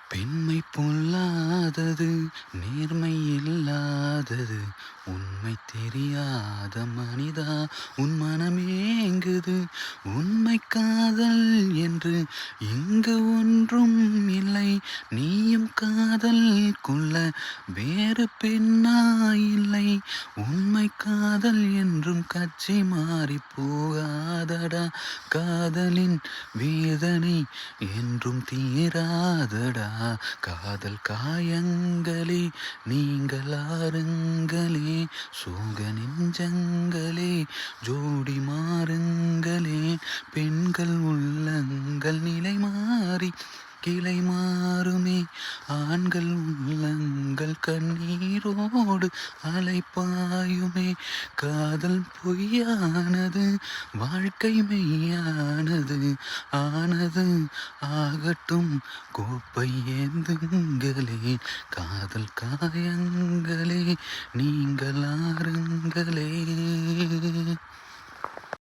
பெண்மை பொல்லாதது, நேர்மை இல்லாதது, உண்மை தெரியாத மனிதா உன் மனமேங்குது. உண்மை காதல் என்று இங்கு ஒன்றும் இல்லை. நீயும் காதல் கொள்ள வேறு பெண்ணா இல்லை. உண்மை காதல் என்றும் கட்சி மாறி போகாதடா. காதலின் வேதனை என்றும் தீராதடா. காதல் காயங்களே நீங்கள் ஆறுங்களே. சோக நெஞ்சங்களே ஜோடி மாறுங்களே. பெண்கள் உள்ளங்கள் நிலை மாறி கிளை மாறுமே. ஆண்கள் உள்ளங்கள் கண்ணீரோடு அலைப்பாயுமே. காதல் பொய்யானது, வாழ்க்கை மெய்யானது. ஆனது ஆகட்டும், கோப்பை ஏந்துங்களே. காதல் காயங்களே நீங்கள் ஆறுங்களே.